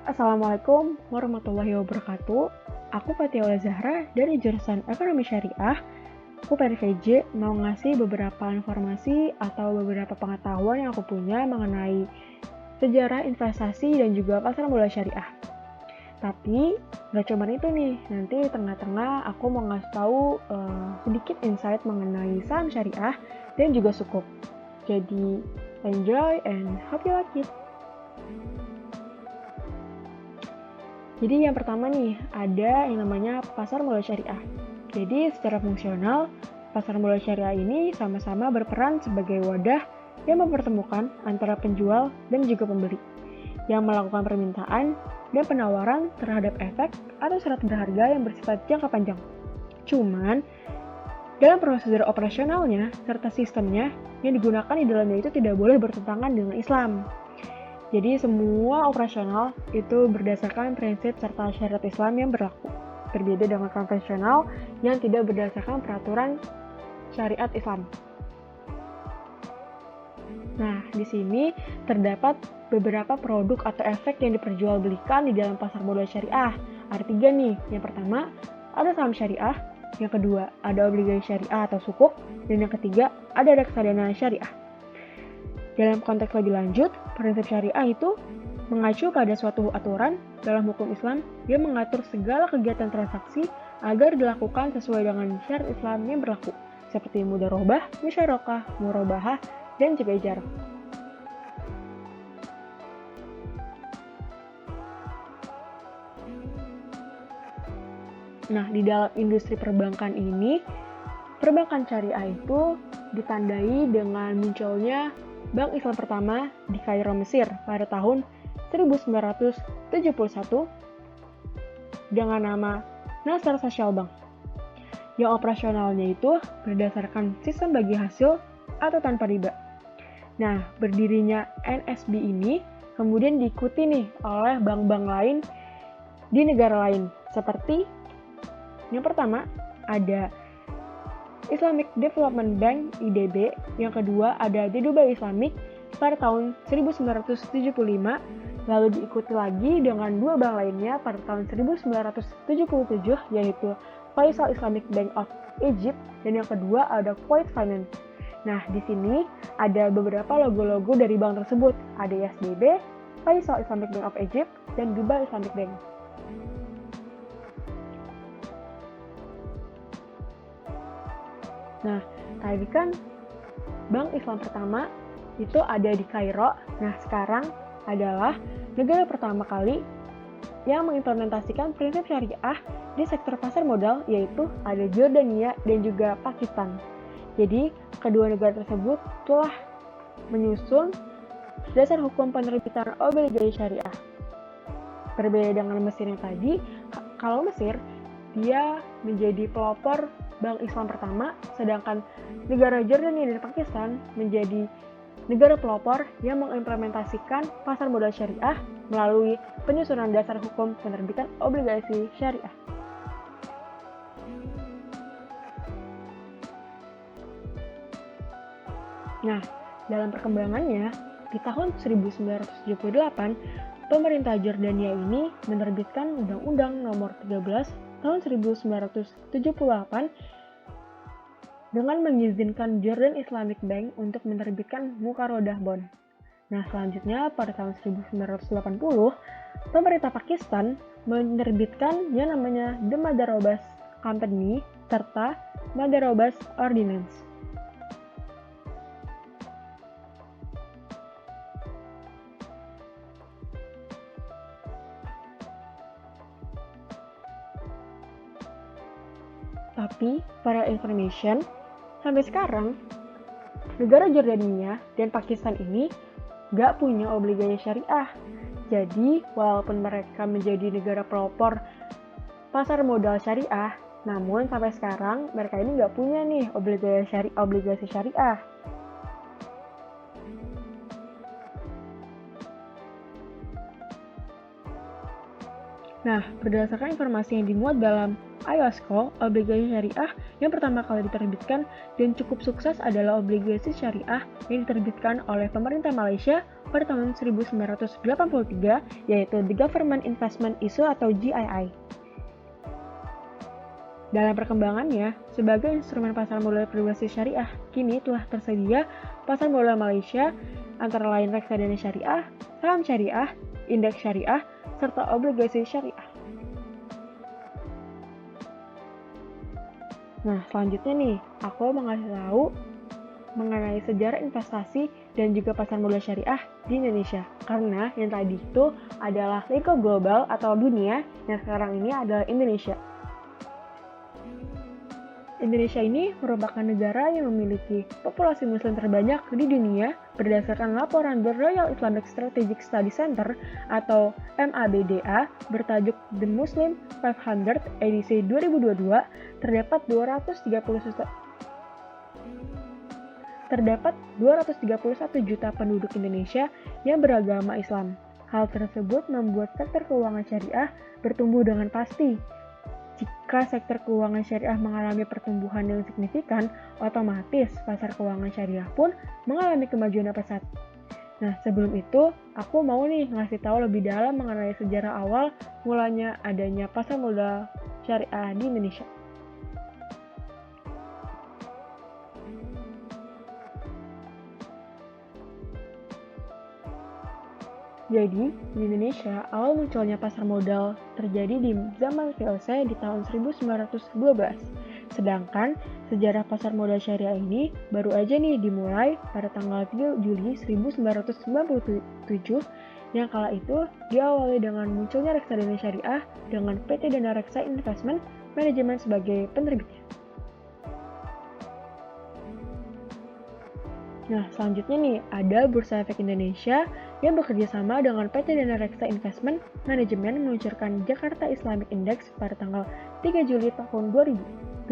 Assalamualaikum warahmatullahi wabarakatuh. Aku Fatihah Zahra dari jurusan Ekonomi Syariah. Aku PDVJ mau ngasih beberapa informasi atau beberapa pengetahuan yang aku punya mengenai sejarah investasi dan juga pasar modal syariah. Tapi nggak cuma itu nih, nanti tengah-tengah aku mau ngasih tahu sedikit insight mengenai saham syariah dan juga sukuk. Jadi enjoy and hope you like it. Jadi yang pertama nih, ada yang namanya pasar modal syariah. Jadi secara fungsional, pasar modal syariah ini sama-sama berperan sebagai wadah yang mempertemukan antara penjual dan juga pembeli, yang melakukan permintaan dan penawaran terhadap efek atau syarat berharga yang bersifat jangka panjang. Cuman, dalam prosedur operasionalnya serta sistemnya yang digunakan di dalamnya itu tidak boleh bertentangan dengan Islam. Jadi semua operasional itu berdasarkan prinsip serta syariat Islam yang berlaku. Berbeda dengan konvensional yang tidak berdasarkan peraturan syariat Islam. Nah, di sini terdapat beberapa produk atau efek yang diperjualbelikan di dalam pasar modal syariah. Ada 3 nih. Yang pertama, ada saham syariah. Yang kedua, ada obligasi syariah atau sukuk. Dan yang ketiga, ada reksadana syariah. Dalam konteks lebih lanjut, prinsip syariah itu mengacu pada suatu aturan dalam hukum Islam yang mengatur segala kegiatan transaksi agar dilakukan sesuai dengan syariat Islam yang berlaku, seperti mudharabah, musyarakah, murabahah, dan juga ijarah. Nah, di dalam industri perbankan ini, perbankan syariah itu ditandai dengan munculnya Bank Islam pertama di Kairo, Mesir pada tahun 1971 dengan nama Nasr Social Bank. Yang operasionalnya itu berdasarkan sistem bagi hasil atau tanpa riba. Nah, berdirinya NSB ini kemudian diikuti nih oleh bank-bank lain di negara lain. Seperti yang pertama ada Islamic Development Bank (IDB), yang kedua ada di Dubai Islamic pada tahun 1975, lalu diikuti lagi dengan 2 bank lainnya pada tahun 1977 yaitu Faisal Islamic Bank of Egypt dan yang kedua ada Kuwait Finance. Nah, di sini ada beberapa logo-logo dari bank tersebut, ada ISBB, Faisal Islamic Bank of Egypt dan Dubai Islamic Bank. Nah, tadi kan Bank Islam pertama itu ada di Kairo. Nah, sekarang adalah negara pertama kali yang mengimplementasikan prinsip syariah di sektor pasar modal, yaitu ada Jordania dan juga Pakistan. Jadi, kedua negara tersebut telah menyusun dasar hukum penerbitan obligasi syariah. Berbeda dengan Mesir yang tadi, kalau Mesir, dia menjadi pelopor Bank Islam pertama, sedangkan negara Jordania dan Pakistan menjadi negara pelopor yang mengimplementasikan pasar modal syariah melalui penyusunan dasar hukum penerbitan obligasi syariah. Nah, dalam perkembangannya, di tahun 1978, pemerintah Jordania ini menerbitkan Undang-Undang Nomor 13 tahun 1978 dengan mengizinkan Jordan Islamic Bank untuk menerbitkan muqarodah bond. Nah, selanjutnya pada tahun 1980, pemerintah Pakistan menerbitkan yang namanya The Mudharabas Company serta Mudharabas Ordinance. Tapi, para information, sampai sekarang, negara Jordania dan Pakistan ini gak punya obligasi syariah. Jadi, walaupun mereka menjadi negara pelopor pasar modal syariah, namun sampai sekarang mereka ini gak punya nih obligasi syariah. Nah, berdasarkan informasi yang dimuat dalam IOSCO, obligasi syariah yang pertama kali diterbitkan dan cukup sukses adalah obligasi syariah yang diterbitkan oleh pemerintah Malaysia pada tahun 1983, yaitu The Government Investment Issue atau GII. Dalam perkembangannya, sebagai instrumen pasar modal berbasis syariah, kini telah tersedia pasar modal Malaysia, antara lain reksadana syariah, saham syariah, indeks syariah, serta obligasi syariah. Nah, selanjutnya nih, aku mau ngasih tahu mengenai sejarah investasi dan juga pasar modal syariah di Indonesia. Karena yang tadi itu adalah lingkup global atau dunia, yang sekarang ini adalah Indonesia. Indonesia ini merupakan negara yang memiliki populasi muslim terbanyak di dunia berdasarkan laporan The Royal Islamic Strategic Study Center atau MABDA bertajuk The Muslim 500 edisi 2022. Terdapat 231 juta penduduk Indonesia yang beragama Islam. Hal tersebut membuat sektor keuangan syariah bertumbuh dengan pasti. Jika sektor keuangan syariah mengalami pertumbuhan yang signifikan, otomatis pasar keuangan syariah pun mengalami kemajuan yang pesat. Nah, sebelum itu, aku mau nih ngasih tahu lebih dalam mengenai sejarah awal mulanya adanya pasar modal syariah di Indonesia. Jadi, di Indonesia, awal munculnya pasar modal terjadi di zaman VOC di tahun 1912. Sedangkan, sejarah pasar modal syariah ini baru aja nih dimulai pada tanggal 3 Juli 1997, yang kala itu diawali dengan munculnya reksadana syariah dengan PT Dana Reksa Investment Management sebagai penerbitnya. Nah, selanjutnya nih, ada Bursa Efek Indonesia yang bekerja sama dengan PT Dana Reksa Investment Management meluncurkan Jakarta Islamic Index pada tanggal 3 Juli tahun 2000.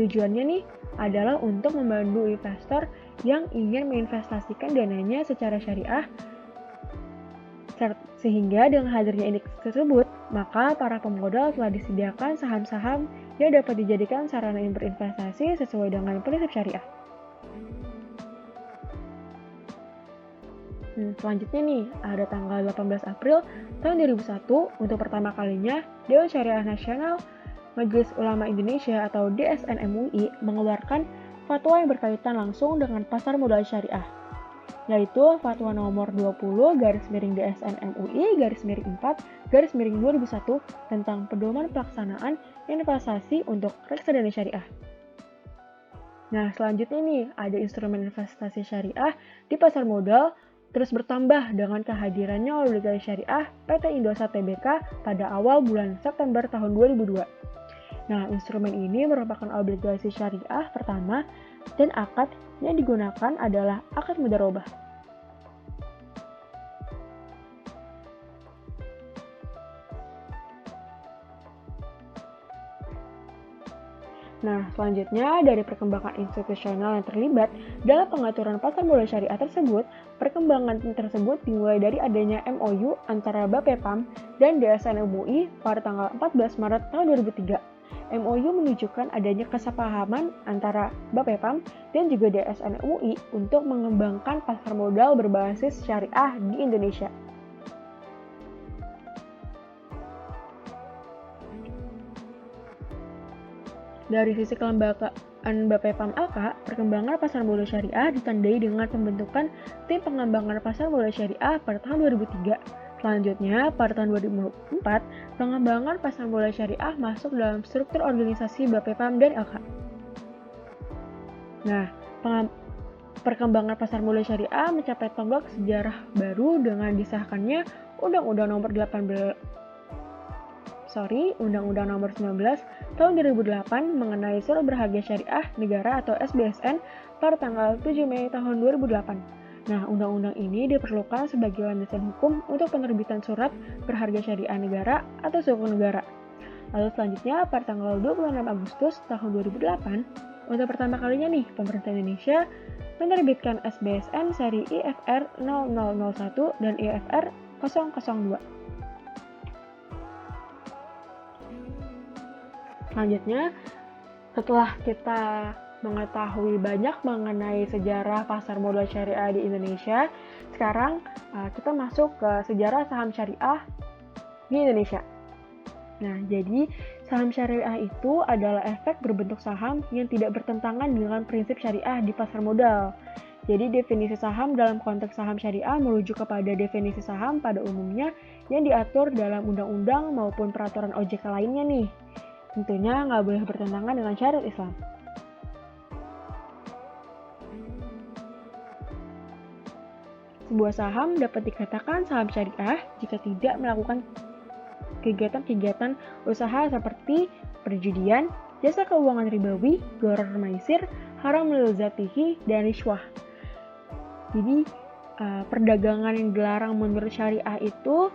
Tujuannya nih adalah untuk membantu investor yang ingin menginvestasikan dananya secara syariah, sehingga dengan hadirnya indeks tersebut, maka para pemodal telah disediakan saham-saham yang dapat dijadikan sarana berinvestasi sesuai dengan prinsip syariah. Selanjutnya nih, ada tanggal 18 April tahun 2001 untuk pertama kalinya Dewan Syariah Nasional Majelis Ulama Indonesia atau DSN MUI mengeluarkan fatwa yang berkaitan langsung dengan pasar modal syariah, yaitu fatwa nomor 20/DSN MUI/4/2001 tentang pedoman pelaksanaan investasi untuk reksadana syariah. Nah, selanjutnya nih, ada instrumen investasi syariah di pasar modal terus bertambah dengan kehadirannya obligasi syariah PT Indosat Tbk pada awal bulan September tahun 2002. Nah, instrumen ini merupakan obligasi syariah pertama dan akad yang digunakan adalah akad mudharabah. Nah, selanjutnya dari perkembangan institusional yang terlibat dalam pengaturan pasar modal syariah tersebut, perkembangan tersebut dimulai dari adanya MOU antara Bapepam dan DSN MUI pada tanggal 14 Maret tahun 2003. MOU menunjukkan adanya kesepahaman antara Bapepam dan juga DSN MUI untuk mengembangkan pasar modal berbasis syariah di Indonesia. Dari sisi kelembagaan Bapepam AK, perkembangan pasar modal syariah ditandai dengan pembentukan tim pengembangan pasar modal syariah pada tahun 2003. Selanjutnya, pada tahun 2004, pengembangan pasar modal syariah masuk dalam struktur organisasi Bapepam dan LK. Nah, perkembangan pasar modal syariah mencapai tonggak sejarah baru dengan disahkannya Undang-Undang Nomor 19 tahun 2008 mengenai Surat Berharga Syariah Negara atau SBSN pada tanggal 7 Mei tahun 2008. Nah, undang-undang ini diperlukan sebagai landasan hukum untuk penerbitan surat berharga syariah negara atau suku negara. Lalu selanjutnya pada tanggal 26 Agustus tahun 2008, untuk pertama kalinya nih pemerintah Indonesia menerbitkan SBSN seri IFR 0001 dan IFR 002. Selanjutnya, setelah kita mengetahui banyak mengenai sejarah pasar modal syariah di Indonesia, sekarang kita masuk ke sejarah saham syariah di Indonesia. Nah, jadi saham syariah itu adalah efek berbentuk saham yang tidak bertentangan dengan prinsip syariah di pasar modal. Jadi definisi saham dalam konteks saham syariah merujuk kepada definisi saham pada umumnya yang diatur dalam undang-undang maupun peraturan OJK lainnya nih. Tentunya nggak boleh bertentangan dengan syariat Islam. Sebuah saham dapat dikatakan saham syariah jika tidak melakukan kegiatan-kegiatan usaha seperti perjudian, jasa keuangan ribawi, gharar maisir, haram lil zatihi, dan riswah. Jadi, perdagangan yang dilarang menurut syariah itu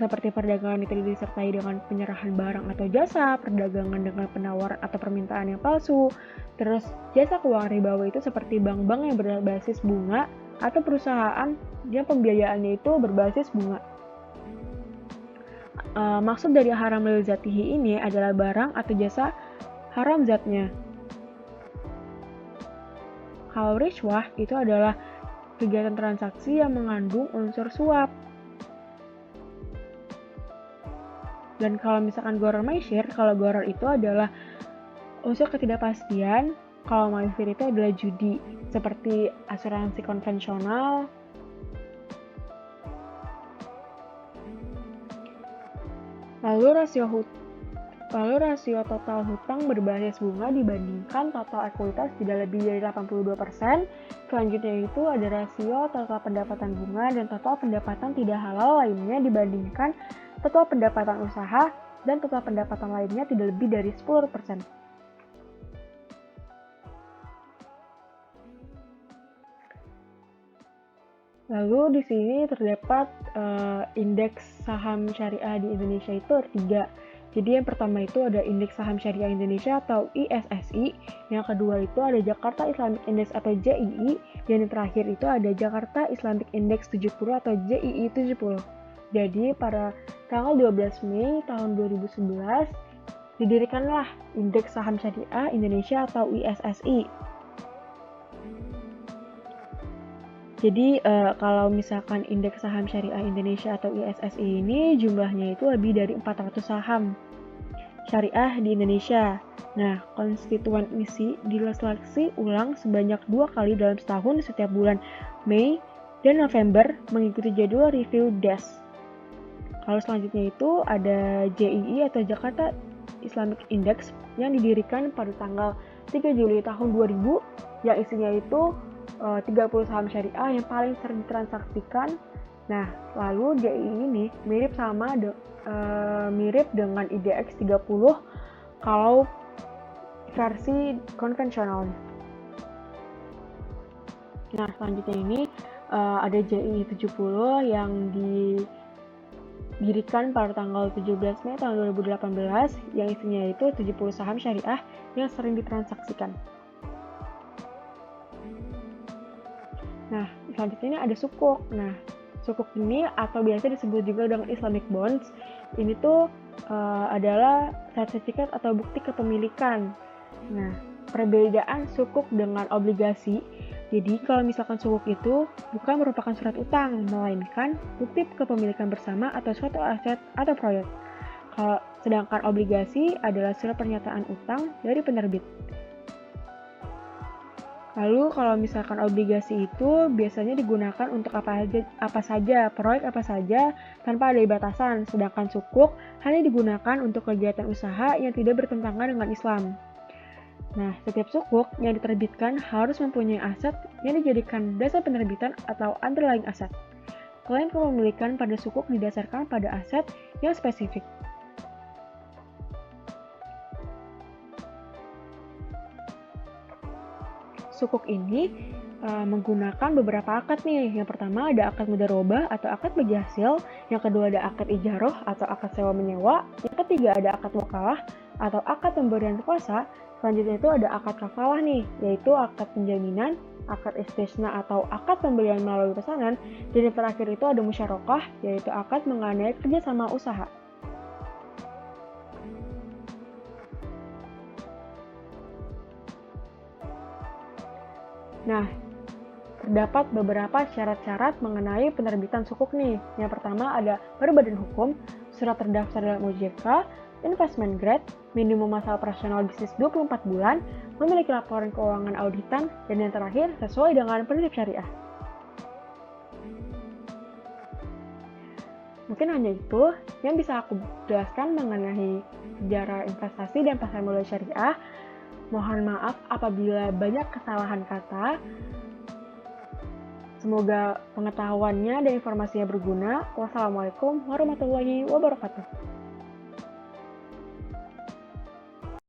seperti perdagangan itu disertai dengan penyerahan barang atau jasa, perdagangan dengan penawaran atau permintaan yang palsu, terus jasa keuangan ribawi itu seperti bank-bank yang berbasis bunga atau perusahaan yang pembiayaannya itu berbasis bunga. Maksud dari haram lil zatihi ini adalah barang atau jasa haram zatnya. Kalau riswah itu adalah kegiatan transaksi yang mengandung unsur suap. Dan kalau misalkan gharar maisir, kalau gharar itu adalah unsur ketidakpastian, kalau maisir itu adalah judi, seperti asuransi konvensional. Lalu rasio total hutang berbasis bunga dibandingkan total ekuitas tidak lebih dari 82%. Selanjutnya itu ada rasio total pendapatan bunga dan total pendapatan tidak halal lainnya dibandingkan total pendapatan usaha dan total pendapatan lainnya tidak lebih dari 10%. Lalu di sini terdapat indeks saham syariah di Indonesia itu ada 3. Jadi yang pertama itu ada indeks saham syariah Indonesia atau ISSI, yang kedua itu ada Jakarta Islamic Index atau JII, dan yang terakhir itu ada Jakarta Islamic Index 70 atau JII 70. Jadi pada tanggal 12 Mei tahun 2011 didirikanlah indeks saham syariah Indonesia atau ISSI. Jadi kalau misalkan indeks saham syariah Indonesia atau ISSI ini jumlahnya itu lebih dari 400 saham syariah di Indonesia. Nah, konstituen isi diseleksi ulang sebanyak 2 kali dalam setahun setiap bulan Mei dan November mengikuti jadwal review desk. Kalau selanjutnya itu ada JII atau Jakarta Islamic Index yang didirikan pada tanggal 3 Juli tahun 2000 yang isinya itu 30 saham syariah yang paling sering ditransaksikan. Nah, lalu JII ini mirip dengan IDX 30 kalau versi konvensionalnya. Nah, selanjutnya ini ada JII 70 yang didirikan pada tanggal 17 Mei tahun 2018 yang isinya itu 70 saham syariah yang sering ditransaksikan. Nah, selanjutnya ini ada sukuk. Nah, sukuk ini atau biasa disebut juga dengan Islamic Bonds, ini tuh adalah sertifikat atau bukti kepemilikan. Nah, perbedaan sukuk dengan obligasi, jadi kalau misalkan sukuk itu bukan merupakan surat utang, melainkan bukti kepemilikan bersama atau suatu aset atau proyek. Sedangkan obligasi adalah surat pernyataan utang dari penerbit. Lalu kalau misalkan obligasi itu biasanya digunakan untuk apa saja, proyek apa saja tanpa ada batasan, sedangkan sukuk hanya digunakan untuk kegiatan usaha yang tidak bertentangan dengan Islam. Nah, setiap sukuk yang diterbitkan harus mempunyai aset yang dijadikan dasar penerbitan atau underlying aset. Klaim kepemilikan pada sukuk didasarkan pada aset yang spesifik. Sukuk ini menggunakan beberapa akad nih. Yang pertama ada akad mudharabah atau akad bagi hasil. Yang kedua ada akad ijarah atau akad sewa menyewa. Yang ketiga ada akad wakalah atau akad pemberian kuasa. Selanjutnya itu ada akad kafalah nih, yaitu akad penjaminan, akad istisna atau akad pembelian melalui pesanan. Dan yang terakhir itu ada musyarakah, yaitu akad mengenai kerjasama usaha. Nah, terdapat beberapa syarat-syarat mengenai penerbitan sukuk nih. Yang pertama ada berbadan hukum, surat terdaftar dalam OJK, investment grade, minimum masa operasional bisnis 24 bulan, memiliki laporan keuangan auditan, dan yang terakhir sesuai dengan prinsip syariah. Mungkin hanya itu yang bisa aku jelaskan mengenai sejarah investasi dan pasar modal syariah. Mohon maaf apabila banyak kesalahan kata. Semoga pengetahuannya dan informasinya berguna. Wassalamualaikum warahmatullahi wabarakatuh.